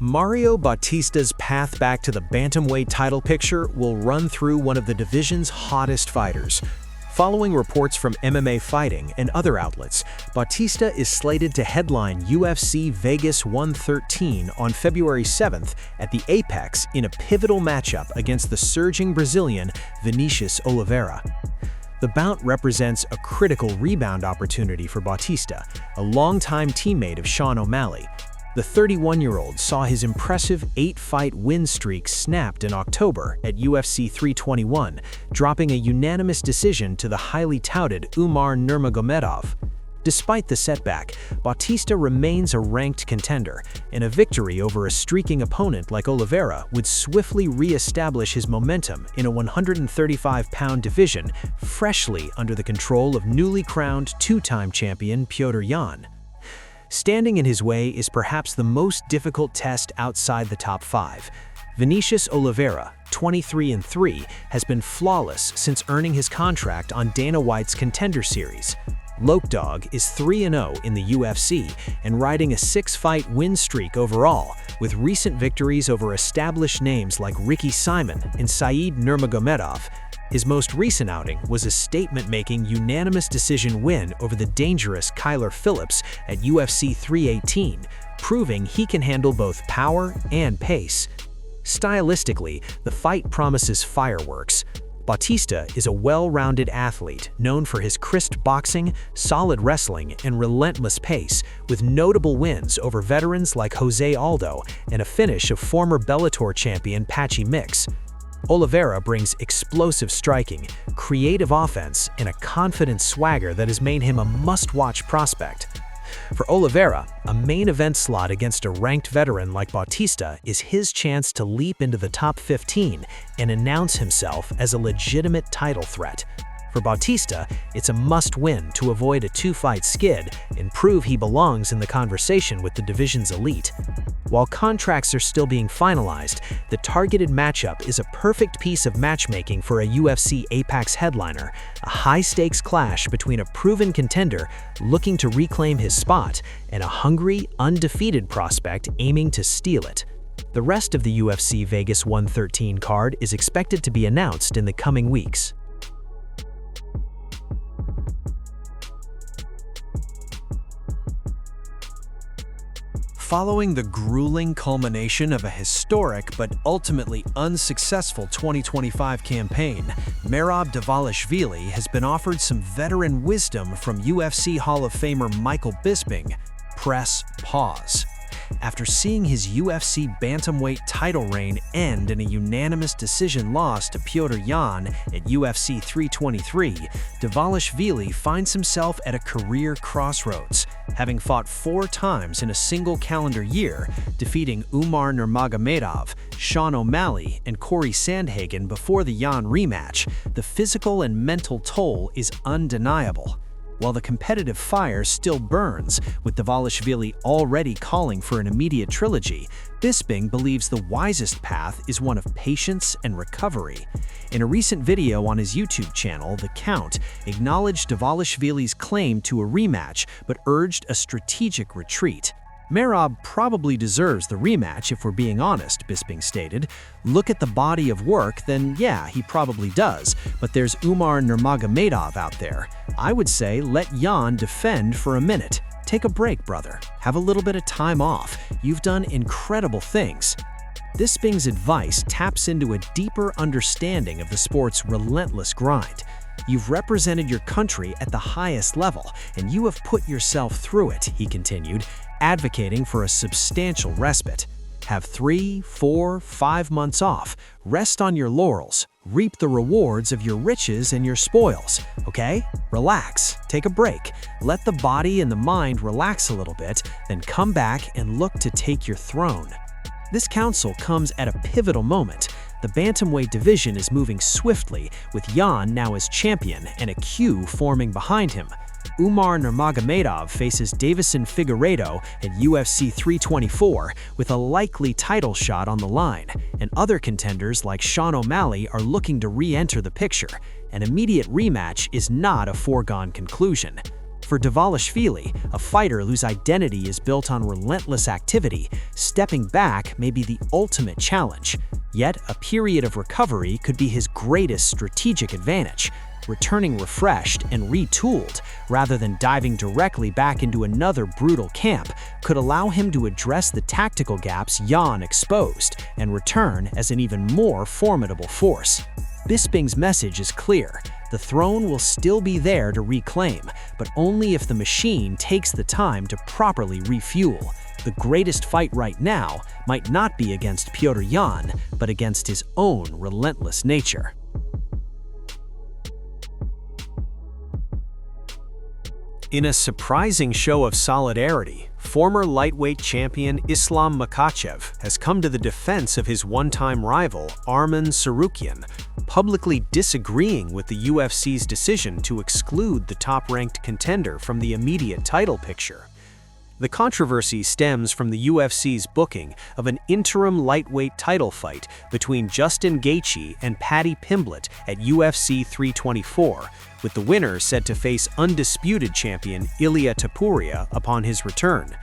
Mario Bautista's path back to the bantamweight title picture will run through one of the division's hottest fighters. Following reports from MMA Fighting and other outlets, Bautista is slated to headline UFC Vegas 113 on February 7th at the Apex in a pivotal matchup against the surging Brazilian Vinicius Oliveira. The bout represents a critical rebound opportunity for Bautista, a longtime teammate of Sean O'Malley. The 31-year-old saw his impressive 8-fight win streak snapped in October at UFC 321, dropping a unanimous decision to the highly touted Umar Nurmagomedov. Despite the setback, Bautista remains a ranked contender, and a victory over a streaking opponent like Oliveira would swiftly re-establish his momentum in a 135-pound division freshly under the control of newly crowned two-time champion Petr Yan. Standing in his way is perhaps the most difficult test outside the top 5. Vinicius Oliveira, 23-3, has been flawless since earning his contract on Dana White's Contender Series. Lopdog is 3-0 in the UFC and riding a 6-fight win streak overall, with recent victories over established names like Ricky Simon and Said Nurmagomedov. His most recent outing was a statement-making unanimous decision win over the dangerous Kyler Phillips at UFC 318, proving he can handle both power and pace. Stylistically, the fight promises fireworks. Bautista is a well-rounded athlete known for his crisp boxing, solid wrestling, and relentless pace, with notable wins over veterans like Jose Aldo and a finish of former Bellator champion Patchy Mix. Oliveira brings explosive striking, creative offense, and a confident swagger that has made him a must-watch prospect. For Oliveira, a main event slot against a ranked veteran like Bautista is his chance to leap into the top 15 and announce himself as a legitimate title threat. For Bautista, it's a must-win to avoid a 2-fight skid and prove he belongs in the conversation with the division's elite. While contracts are still being finalized, the targeted matchup is a perfect piece of matchmaking for a UFC Apex headliner, a high-stakes clash between a proven contender looking to reclaim his spot and a hungry, undefeated prospect aiming to steal it. The rest of the UFC Vegas 113 card is expected to be announced in the coming weeks. Following the grueling culmination of a historic but ultimately unsuccessful 2025 campaign, Merab Dvalishvili has been offered some veteran wisdom from UFC Hall of Famer Michael Bisping. Press pause. After seeing his UFC bantamweight title reign end in a unanimous decision loss to Petr Yan at UFC 323, Dvalishvili finds himself at a career crossroads, having fought 4 times in a single calendar year, defeating Umar Nurmagomedov, Sean O'Malley, and Corey Sandhagen before the Yan rematch. The physical and mental toll is undeniable. While the competitive fire still burns, with Dvalishvili already calling for an immediate trilogy, Bisping believes the wisest path is one of patience and recovery. In a recent video on his YouTube channel, The Count acknowledged Dvalishvili's claim to a rematch but urged a strategic retreat. Merab probably deserves the rematch if we're being honest, Bisping stated. Look at the body of work, then yeah, he probably does, but there's Umar Nurmagomedov out there. I would say let Yan defend for a minute. Take a break, brother. Have a little bit of time off. You've done incredible things. Bisping's advice taps into a deeper understanding of the sport's relentless grind. You've represented your country at the highest level, and you have put yourself through it, he continued, advocating for a substantial respite. Have 3, 4, 5 months off, rest on your laurels, reap the rewards of your riches and your spoils, okay? Relax, take a break, let the body and the mind relax a little bit, then come back and look to take your throne. This counsel comes at a pivotal moment. The bantamweight division is moving swiftly, with Yan now as champion and a queue forming behind him. Umar Nurmagomedov faces Davison Figueiredo at UFC 324 with a likely title shot on the line, and other contenders like Sean O'Malley are looking to re-enter the picture. An immediate rematch is not a foregone conclusion. for Dvalishvili, a fighter whose identity is built on relentless activity, stepping back may be the ultimate challenge. Yet, a period of recovery could be his greatest strategic advantage. Returning refreshed and retooled, rather than diving directly back into another brutal camp, could allow him to address the tactical gaps Yan exposed and return as an even more formidable force. Bisping's message is clear. The throne will still be there to reclaim, but only if the machine takes the time to properly refuel. The greatest fight right now might not be against Petr Yan, but against his own relentless nature. In a surprising show of solidarity, former lightweight champion Islam Makhachev has come to the defense of his one-time rival, Arman Tsarukyan, publicly disagreeing with the UFC's decision to exclude the top-ranked contender from the immediate title picture. The controversy stems from the UFC's booking of an interim lightweight title fight between Justin Gaethje and Paddy Pimblett at UFC 324, with the winner set to face undisputed champion Ilia Topuria upon his return.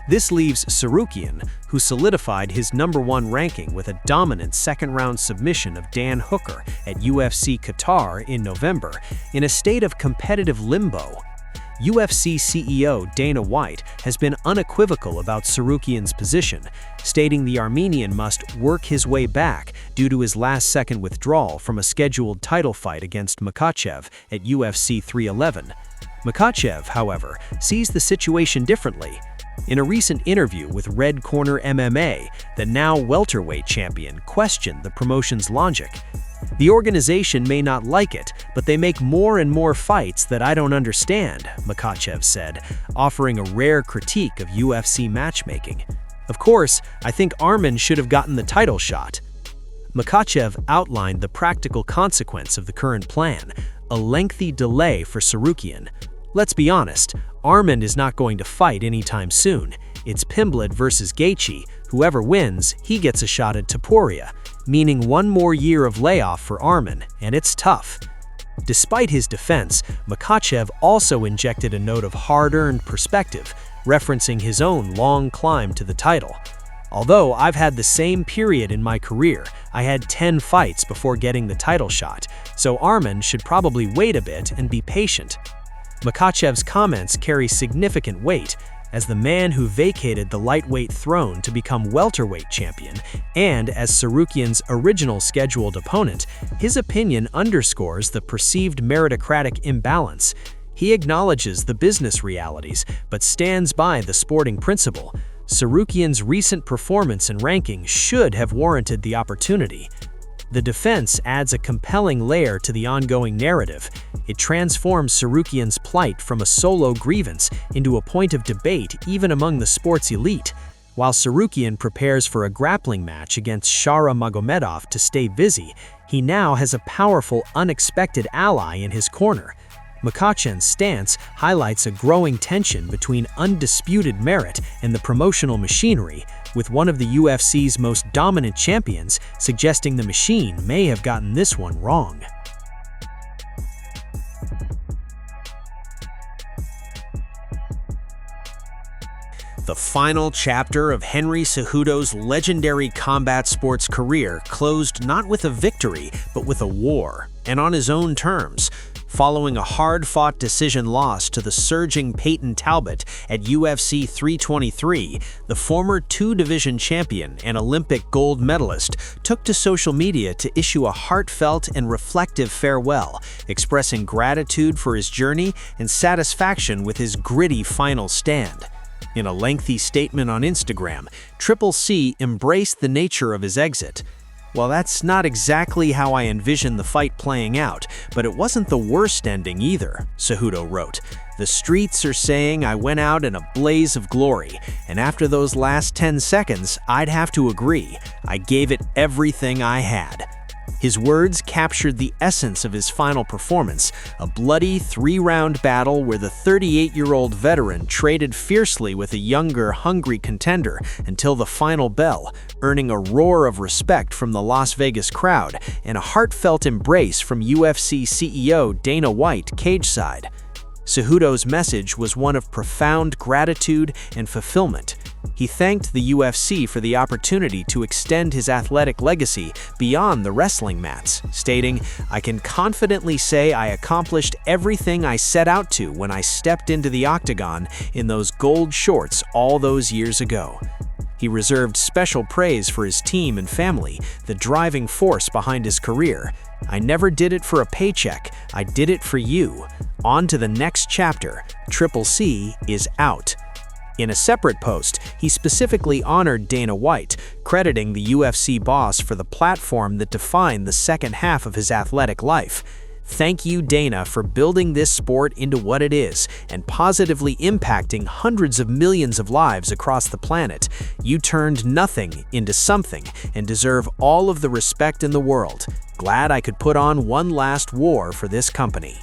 This leaves Tsarukyan, who solidified his #1 ranking with a dominant second-round submission of Dan Hooker at UFC Qatar in November, in a state of competitive limbo. UFC CEO Dana White has been unequivocal about Tsarukyan's position, stating the Armenian must work his way back due to his last-second withdrawal from a scheduled title fight against Makhachev at UFC 311. Makhachev, however, sees the situation differently. In a recent interview with Red Corner MMA, the now welterweight champion questioned the promotion's logic. "The organization may not like it, but they make more and more fights that I don't understand," Makhachev said, offering a rare critique of UFC matchmaking. "Of course, I think Arman should have gotten the title shot." Makhachev outlined the practical consequence of the current plan, a lengthy delay for Tsarukyan. "Let's be honest, Arman is not going to fight anytime soon. It's Pimblett versus Gaethje. Whoever wins, he gets a shot at Topuria, meaning one more year of layoff for Arman, and it's tough." Despite his defense, Makhachev also injected a note of hard-earned perspective, referencing his own long climb to the title. "Although I've had the same period in my career, I had 10 fights before getting the title shot, so Arman should probably wait a bit and be patient." Makhachev's comments carry significant weight, as the man who vacated the lightweight throne to become welterweight champion, and as Tsarukyan's original scheduled opponent, his opinion underscores the perceived meritocratic imbalance. He acknowledges the business realities, but stands by the sporting principle. Tsarukyan's recent performance and ranking should have warranted the opportunity. The defense adds a compelling layer to the ongoing narrative. It transforms Tsarukyan's plight from a solo grievance into a point of debate even among the sport's elite. While Tsarukyan prepares for a grappling match against Shara Bullet to stay busy, he now has a powerful, unexpected ally in his corner. Makhachev's stance highlights a growing tension between undisputed merit and the promotional machinery, with one of the UFC's most dominant champions suggesting the machine may have gotten this one wrong. The final chapter of Henry Cejudo's legendary combat sports career closed not with a victory, but with a war, and on his own terms. Following a hard-fought decision loss to the surging Peyton Talbot at UFC 323, the former two-division champion and Olympic gold medalist took to social media to issue a heartfelt and reflective farewell, expressing gratitude for his journey and satisfaction with his gritty final stand. In a lengthy statement on Instagram, Triple C embraced the nature of his exit. "Well, that's not exactly how I envisioned the fight playing out, but it wasn't the worst ending either," Cejudo wrote. "The streets are saying I went out in a blaze of glory, and after those last 10 seconds, I'd have to agree. I gave it everything I had." His words captured the essence of his final performance, a bloody 3-round battle where the 38-year-old veteran traded fiercely with a younger, hungry contender until the final bell, earning a roar of respect from the Las Vegas crowd and a heartfelt embrace from UFC CEO Dana White cageside. Cejudo's message was one of profound gratitude and fulfillment. He thanked the UFC for the opportunity to extend his athletic legacy beyond the wrestling mats, stating, "I can confidently say I accomplished everything I set out to when I stepped into the octagon in those gold shorts all those years ago." He reserved special praise for his team and family, the driving force behind his career. "I never did it for a paycheck, I did it for you. On to the next chapter. Triple C is out." In a separate post, he specifically honored Dana White, crediting the UFC boss for the platform that defined the second half of his athletic life. "Thank you, Dana, for building this sport into what it is and positively impacting hundreds of millions of lives across the planet. You turned nothing into something and deserve all of the respect in the world. Glad I could put on one last war for this company."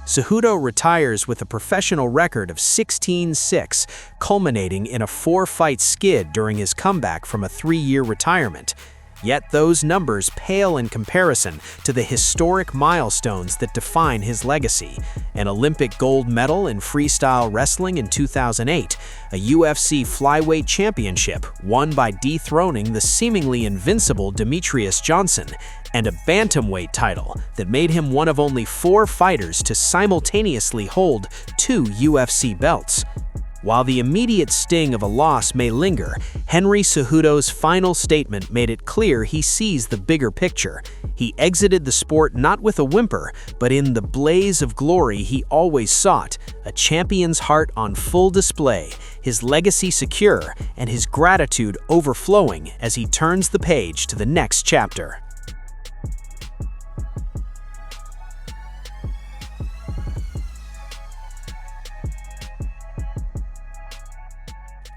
Cejudo retires with a professional record of 16-6, culminating in a 4-fight skid during his comeback from a 3-year retirement. Yet those numbers pale in comparison to the historic milestones that define his legacy: an Olympic gold medal in freestyle wrestling in 2008, a UFC flyweight championship won by dethroning the seemingly invincible Demetrius Johnson, and a bantamweight title that made him one of only 4 fighters to simultaneously hold 2 UFC belts. While the immediate sting of a loss may linger, Henry Cejudo's final statement made it clear he sees the bigger picture. He exited the sport not with a whimper, but in the blaze of glory he always sought, a champion's heart on full display, his legacy secure, and his gratitude overflowing as he turns the page to the next chapter.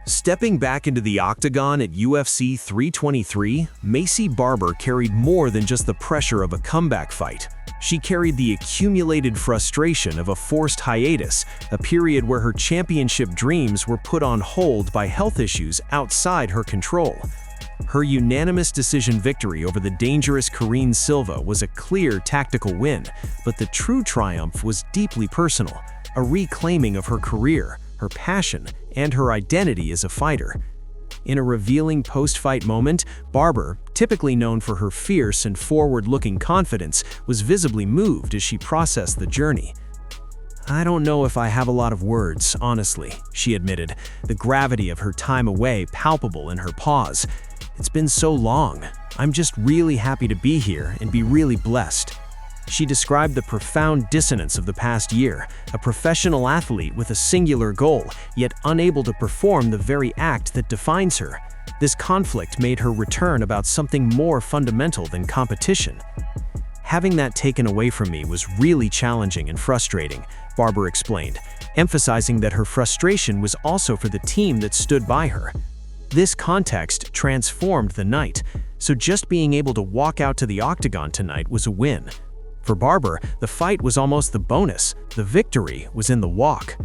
Stepping back into the octagon at UFC 323, Maycee Barber carried more than just the pressure of a comeback fight. She carried the accumulated frustration of a forced hiatus, a period where her championship dreams were put on hold by health issues outside her control. Her unanimous decision victory over the dangerous Karine Silva was a clear tactical win, but the true triumph was deeply personal, a reclaiming of her career, her passion, and her identity as a fighter. In a revealing post-fight moment, Barber, typically known for her fierce and forward-looking confidence, was visibly moved as she processed the journey. "I don't know if I have a lot of words, honestly," she admitted, the gravity of her time away palpable in her pause. "It's been so long. I'm just really happy to be here and be really blessed." She described the profound dissonance of the past year, a professional athlete with a singular goal, yet unable to perform the very act that defines her. This conflict made her return about something more fundamental than competition. "Having that taken away from me was really challenging and frustrating," Barber explained, emphasizing that her frustration was also for the team that stood by her. This context transformed the night, so just being able to walk out to the octagon tonight was a win. For Barber, the fight was almost the bonus. The victory was in the walk.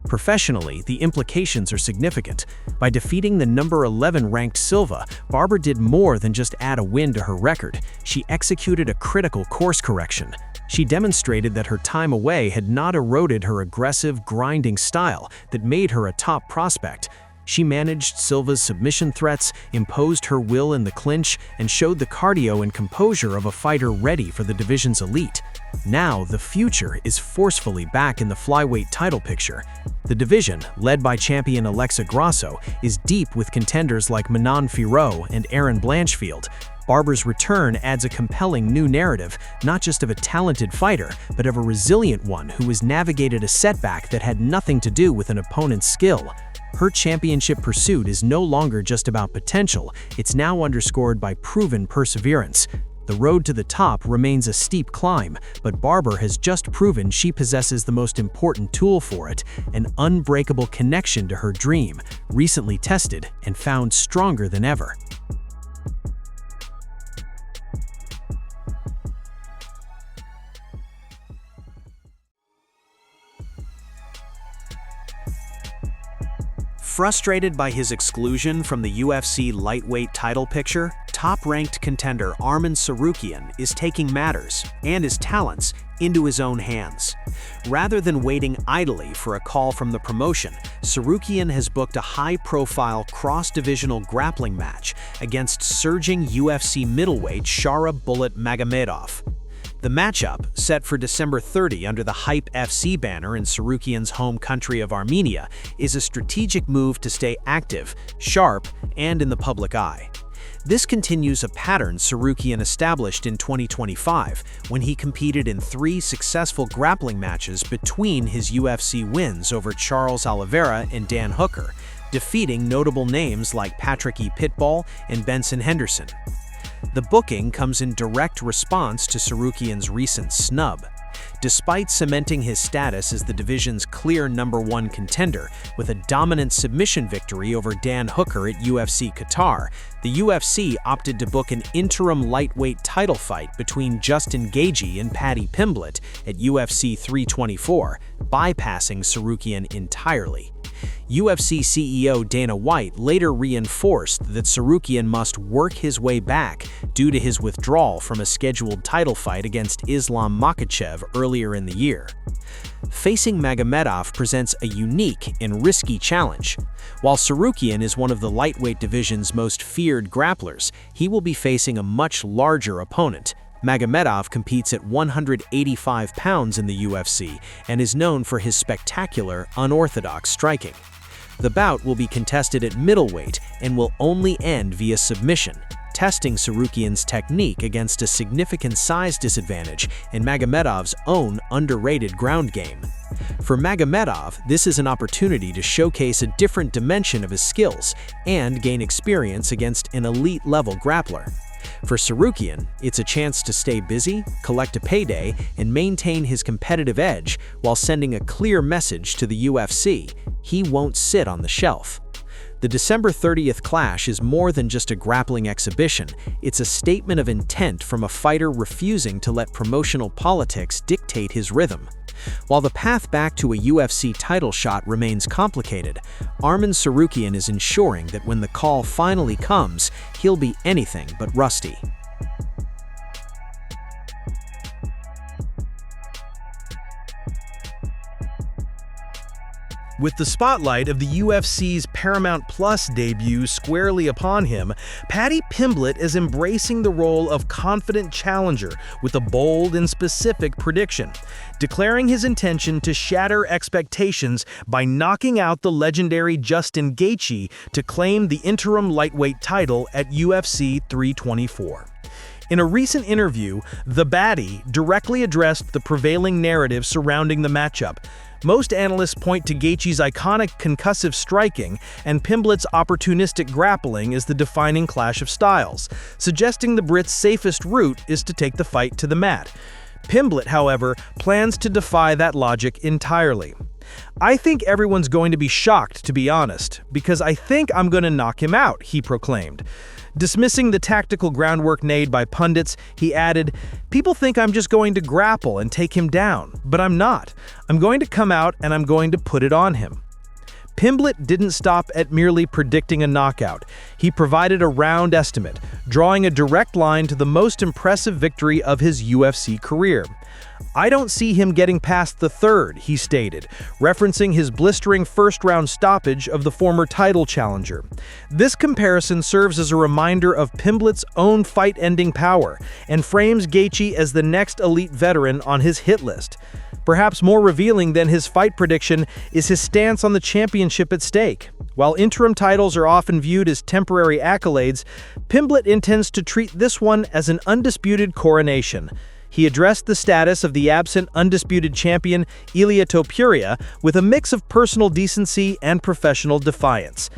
Professionally, the implications are significant. By defeating the number 11 ranked Silva, Barber did more than just add a win to her record. She executed a critical course correction. She demonstrated that her time away had not eroded her aggressive, grinding style that made her a top prospect. She managed Silva's submission threats, imposed her will in the clinch, and showed the cardio and composure of a fighter ready for the division's elite. Now, the future is forcefully back in the flyweight title picture. The division, led by champion Alexa Grasso, is deep with contenders like Manon Fiorot and Erin Blanchfield. Barber's return adds a compelling new narrative, not just of a talented fighter, but of a resilient one who has navigated a setback that had nothing to do with an opponent's skill. Her championship pursuit is no longer just about potential, it's now underscored by proven perseverance. The road to the top remains a steep climb, but Barber has just proven she possesses the most important tool for it, an unbreakable connection to her dream, recently tested and found stronger than ever. Frustrated by his exclusion from the UFC lightweight title picture, top-ranked contender Arman Tsarukyan is taking matters, and his talents, into his own hands. Rather than waiting idly for a call from the promotion, Tsarukyan has booked a high-profile cross-divisional grappling match against surging UFC middleweight Shara Bullet Magomedov. The matchup, set for December 30 under the Hype FC banner in Tsarukyan's home country of Armenia, is a strategic move to stay active, sharp, and in the public eye. This continues a pattern Tsarukyan established in 2025 when he competed in 3 successful grappling matches between his UFC wins over Charles Oliveira and Dan Hooker, defeating notable names like Patrick E. Pitbull and Benson Henderson. The booking comes in direct response to Tsarukyan's recent snub. Despite cementing his status as the division's clear #1 contender with a dominant submission victory over Dan Hooker at UFC Qatar, the UFC opted to book an interim lightweight title fight between Justin Gaethje and Paddy Pimblett at UFC 324, bypassing Tsarukyan entirely. UFC CEO Dana White later reinforced that Tsarukyan must work his way back due to his withdrawal from a scheduled title fight against Islam Makhachev earlier in the year. Facing Magomedov presents a unique and risky challenge. While Tsarukyan is one of the lightweight division's most feared grapplers, he will be facing a much larger opponent. Magomedov competes at 185 pounds in the UFC and is known for his spectacular, unorthodox striking. The bout will be contested at middleweight and will only end via submission, testing Tsarukyan's technique against a significant size disadvantage and Magomedov's own underrated ground game. For Magomedov, this is an opportunity to showcase a different dimension of his skills and gain experience against an elite-level grappler. For Tsarukyan, it's a chance to stay busy, collect a payday, and maintain his competitive edge while sending a clear message to the UFC: he won't sit on the shelf. The December 30th clash is more than just a grappling exhibition. It's a statement of intent from a fighter refusing to let promotional politics dictate his rhythm. While the path back to a UFC title shot remains complicated, Arman Tsarukyan is ensuring that when the call finally comes, he'll be anything but rusty. With the spotlight of the UFC's Paramount Plus debut squarely upon him, Paddy Pimblett is embracing the role of confident challenger with a bold and specific prediction, declaring his intention to shatter expectations by knocking out the legendary Justin Gaethje to claim the interim lightweight title at UFC 324. In a recent interview, the baddie directly addressed the prevailing narrative surrounding the matchup. Most analysts point to Gaethje's iconic concussive striking and Pimblett's opportunistic grappling as the defining clash of styles, suggesting the Brit's safest route is to take the fight to the mat. Pimblett, however, plans to defy that logic entirely. "I think everyone's going to be shocked, to be honest, because I think I'm going to knock him out," he proclaimed. Dismissing the tactical groundwork made by pundits, he added, "People think I'm just going to grapple and take him down, but I'm not. I'm going to come out and I'm going to put it on him." Pimblett didn't stop at merely predicting a knockout. He provided a round estimate, drawing a direct line to the most impressive victory of his UFC career. "I don't see him getting past the third," he stated, referencing his blistering first-round stoppage of the former title challenger. This comparison serves as a reminder of Pimblett's own fight-ending power and frames Gaethje as the next elite veteran on his hit list. Perhaps more revealing than his fight prediction is his stance on the championship at stake. While interim titles are often viewed as temporary accolades, Pimblett intends to treat this one as an undisputed coronation. He addressed the status of the absent undisputed champion Ilia Topuria with a mix of personal decency and professional defiance.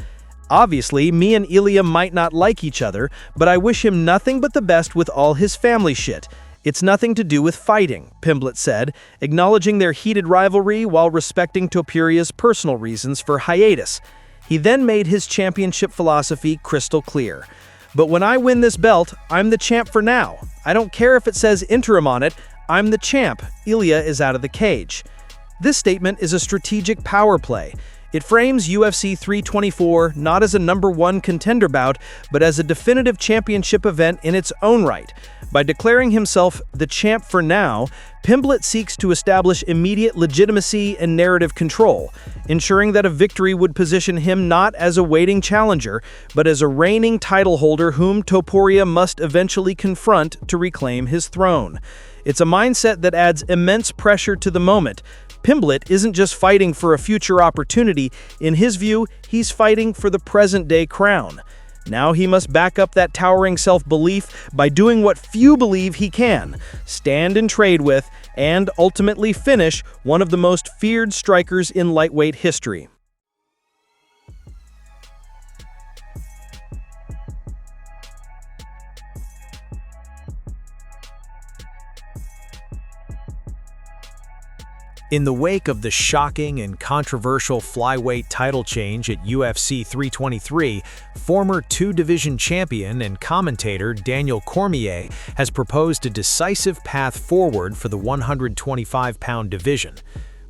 "Obviously, me and Ilia might not like each other, but I wish him nothing but the best with all his family shit. It's nothing to do with fighting," Pimblett said, acknowledging their heated rivalry while respecting Topuria's personal reasons for hiatus. He then made his championship philosophy crystal clear. "But when I win this belt, I'm the champ for now. I don't care if it says interim on it, I'm the champ. Ilia is out of the cage." This statement is a strategic power play. It frames UFC 324 not as a #1 contender bout, but as a definitive championship event in its own right. By declaring himself the champ for now, Pimblett seeks to establish immediate legitimacy and narrative control, ensuring that a victory would position him not as a waiting challenger, but as a reigning title holder whom Topuria must eventually confront to reclaim his throne. It's a mindset that adds immense pressure to the moment. Pimblett isn't just fighting for a future opportunity. In his view, he's fighting for the present-day crown. Now he must back up that towering self-belief by doing what few believe he can: stand and trade with, and ultimately finish one of the most feared strikers in lightweight history. In the wake of the shocking and controversial flyweight title change at UFC 323, former two-division champion and commentator Daniel Cormier has proposed a decisive path forward for the 125-pound division.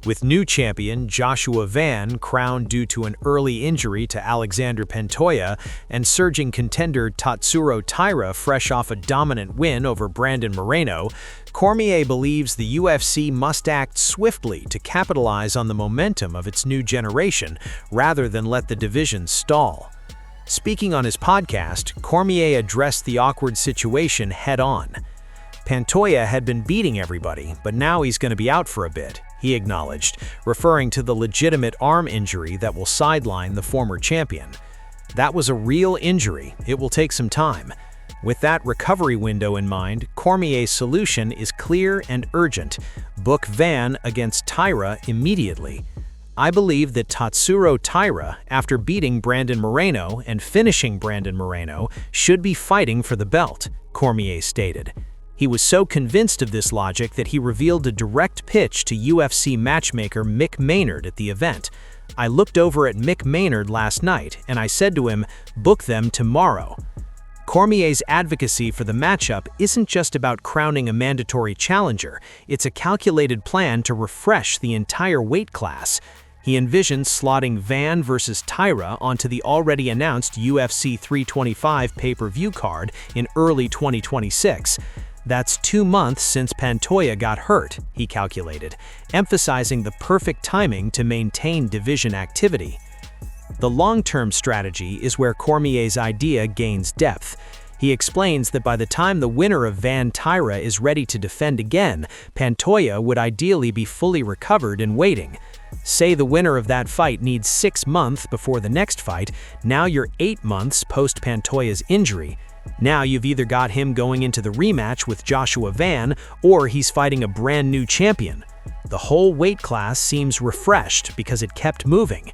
With new champion Joshua Van crowned due to an early injury to Alexander Pantoja and surging contender Tatsuro Taira fresh off a dominant win over Brandon Moreno, Cormier believes the UFC must act swiftly to capitalize on the momentum of its new generation rather than let the division stall. Speaking on his podcast, Cormier addressed the awkward situation head-on. Pantoja had been beating everybody, but now he's going to be out for a bit, he acknowledged, referring to the legitimate arm injury that will sideline the former champion. That was a real injury. It will take some time. With that recovery window in mind, Cormier's solution is clear and urgent: book Van against Taira immediately. I believe that Tatsuro Taira, after beating Brandon Moreno and finishing Brandon Moreno, should be fighting for the belt, Cormier stated. He was so convinced of this logic that he revealed a direct pitch to UFC matchmaker Mick Maynard at the event. I looked over at Mick Maynard last night and I said to him, book them tomorrow. Cormier's advocacy for the matchup isn't just about crowning a mandatory challenger, it's a calculated plan to refresh the entire weight class. He envisions slotting Van versus Taira onto the already announced UFC 325 pay-per-view card in early 2026. That's 2 months since Pantoja got hurt, he calculated, emphasizing the perfect timing to maintain division activity. The long-term strategy is where Cormier's idea gains depth. He explains that by the time the winner of Van Taira is ready to defend again, Pantoja would ideally be fully recovered and waiting. Say the winner of that fight needs 6 months before the next fight, now you're 8 months post Pantoja's injury. Now you've either got him going into the rematch with Joshua Van, or he's fighting a brand new champion. The whole weight class seems refreshed because it kept moving.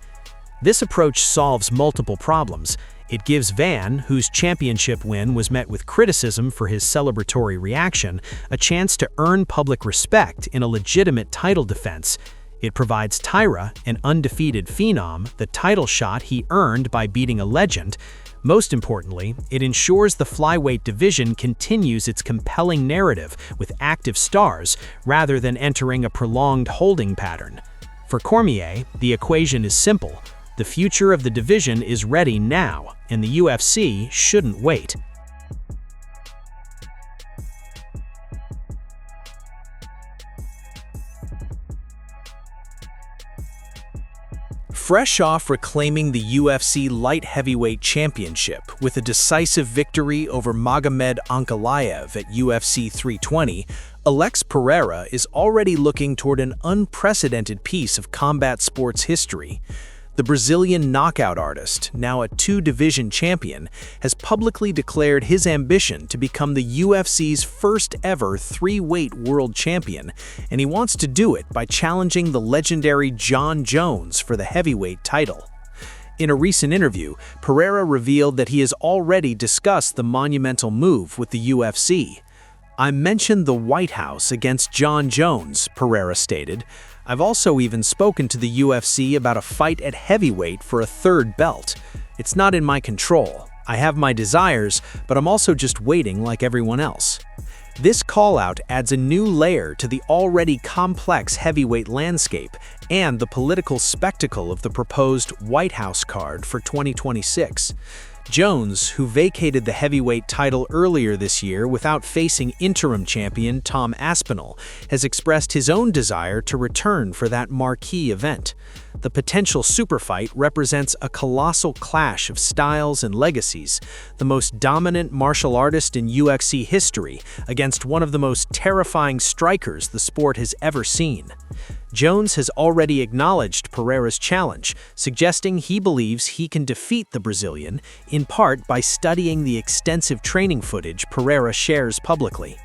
This approach solves multiple problems. It gives Van, whose championship win was met with criticism for his celebratory reaction, a chance to earn public respect in a legitimate title defense. It provides Taira, an undefeated phenom, the title shot he earned by beating a legend. Most importantly, it ensures the flyweight division continues its compelling narrative with active stars rather than entering a prolonged holding pattern. For Cormier, the equation is simple. The future of the division is ready now, and the UFC shouldn't wait. Fresh off reclaiming the UFC light heavyweight championship with a decisive victory over Magomed Ankalaev at UFC 320, Alex Pereira is already looking toward an unprecedented piece of combat sports history. The Brazilian knockout artist, now a two-division champion, has publicly declared his ambition to become the UFC's first-ever three-weight world champion, and he wants to do it by challenging the legendary Jon Jones for the heavyweight title. In a recent interview, Pereira revealed that he has already discussed the monumental move with the UFC. "I mentioned the White House against Jon Jones," Pereira stated. "I've also even spoken to the UFC about a fight at heavyweight for a third belt. It's not in my control. I have my desires, but I'm also just waiting like everyone else." This call-out adds a new layer to the already complex heavyweight landscape and the political spectacle of the proposed White House card for 2026. Jones, who vacated the heavyweight title earlier this year without facing interim champion Tom Aspinall, has expressed his own desire to return for that marquee event. The potential superfight represents a colossal clash of styles and legacies, the most dominant martial artist in UFC history against one of the most terrifying strikers the sport has ever seen. Jones has already acknowledged Pereira's challenge, suggesting he believes he can defeat the Brazilian, in part by studying the extensive training footage Pereira shares publicly.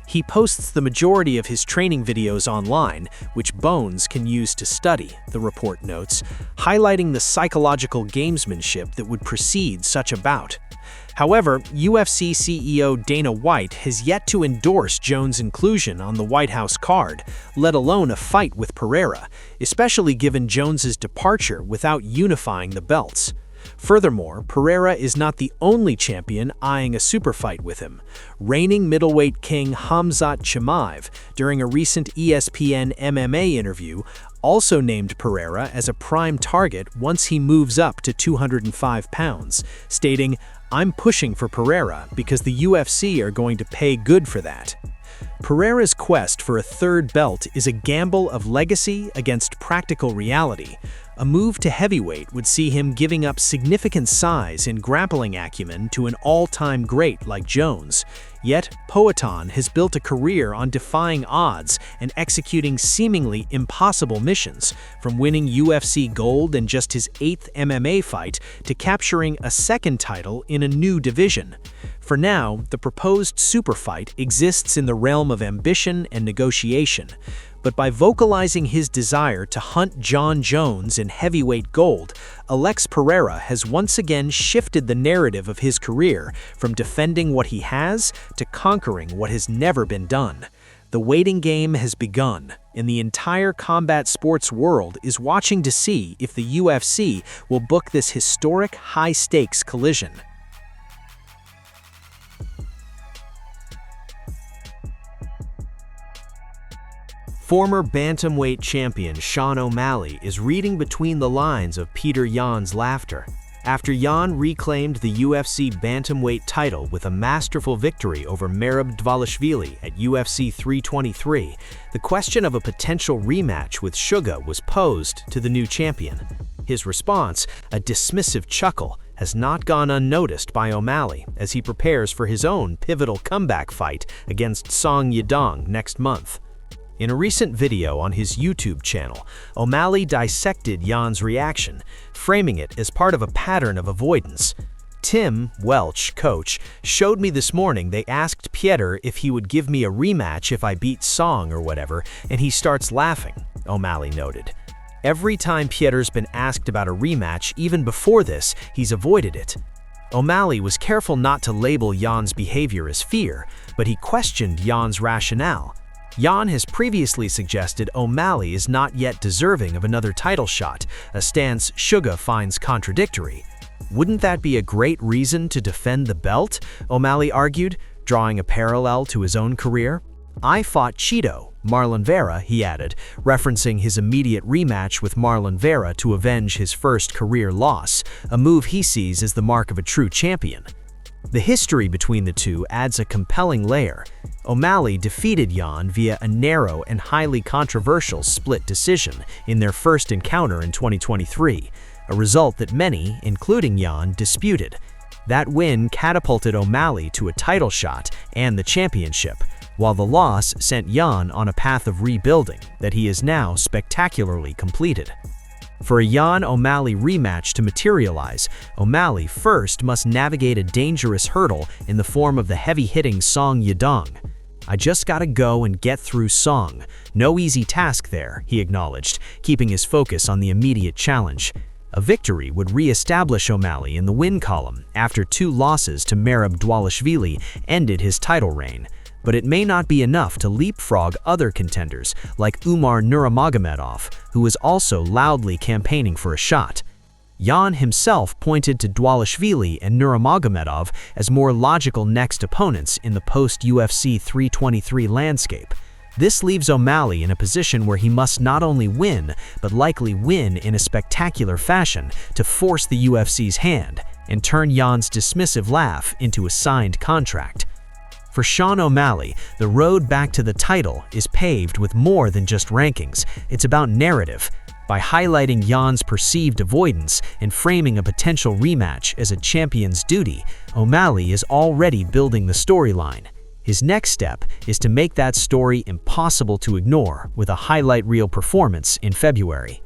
He posts the majority of his training videos online, which Bones can use to study, the report notes, highlighting the psychological gamesmanship that would precede such a bout. However, UFC CEO Dana White has yet to endorse Jones' inclusion on the White House card, let alone a fight with Pereira, especially given Jones' departure without unifying the belts. Furthermore, Pereira is not the only champion eyeing a superfight with him. Reigning middleweight king Khamzat Chimaev, during a recent ESPN MMA interview, also named Pereira as a prime target once he moves up to 205 pounds, stating, "I'm pushing for Pereira because the UFC are going to pay good for that." Pereira's quest for a third belt is a gamble of legacy against practical reality. A move to heavyweight would see him giving up significant size and grappling acumen to an all-time great like Jones. Yet, Poatan has built a career on defying odds and executing seemingly impossible missions, from winning UFC gold in just his 8th MMA fight to capturing a second title in a new division. For now, the proposed superfight exists in the realm of ambition and negotiation. But by vocalizing his desire to hunt Jon Jones in heavyweight gold, Alex Pereira has once again shifted the narrative of his career from defending what he has to conquering what has never been done. The waiting game has begun, and the entire combat sports world is watching to see if the UFC will book this historic high-stakes collision. Former bantamweight champion Sean O'Malley is reading between the lines of Petr Yan's laughter. After Yan reclaimed the UFC bantamweight title with a masterful victory over Merab Dvalishvili at UFC 323, the question of a potential rematch with Suga was posed to the new champion. His response, a dismissive chuckle, has not gone unnoticed by O'Malley as he prepares for his own pivotal comeback fight against Song Yadong next month. In a recent video on his YouTube channel, O'Malley dissected Yan's reaction, framing it as part of a pattern of avoidance. Tim Welch, coach, showed me this morning they asked Petr if he would give me a rematch if I beat Song or whatever, and he starts laughing, O'Malley noted. Every time Petr's been asked about a rematch, even before this, he's avoided it. O'Malley was careful not to label Yan's behavior as fear, but he questioned Yan's rationale. Yan has previously suggested O'Malley is not yet deserving of another title shot, a stance Suga finds contradictory. Wouldn't that be a great reason to defend the belt? O'Malley argued, drawing a parallel to his own career. I fought Cheeto, Marlon Vera, he added, referencing his immediate rematch with Marlon Vera to avenge his first career loss, a move he sees as the mark of a true champion. The history between the two adds a compelling layer. O'Malley defeated Yan via a narrow and highly controversial split decision in their first encounter in 2023, a result that many, including Yan, disputed. That win catapulted O'Malley to a title shot and the championship, while the loss sent Yan on a path of rebuilding that he has now spectacularly completed. For a Yan-O'Malley rematch to materialize, O'Malley first must navigate a dangerous hurdle in the form of the heavy-hitting Song Yadong. I just gotta go and get through Song. No easy task there, he acknowledged, keeping his focus on the immediate challenge. A victory would re-establish O'Malley in the win column after 2 losses to Merab Dvalishvili ended his title reign. But it may not be enough to leapfrog other contenders like Umar Nurmagomedov, who is also loudly campaigning for a shot. Yan himself pointed to Dvalishvili and Nurmagomedov as more logical next opponents in the post-UFC 323 landscape. This leaves O'Malley in a position where he must not only win, but likely win in a spectacular fashion to force the UFC's hand and turn Yan's dismissive laugh into a signed contract. For Sean O'Malley, the road back to the title is paved with more than just rankings. It's about narrative. By highlighting Yan's perceived avoidance and framing a potential rematch as a champion's duty, O'Malley is already building the storyline. His next step is to make that story impossible to ignore with a highlight reel performance in February.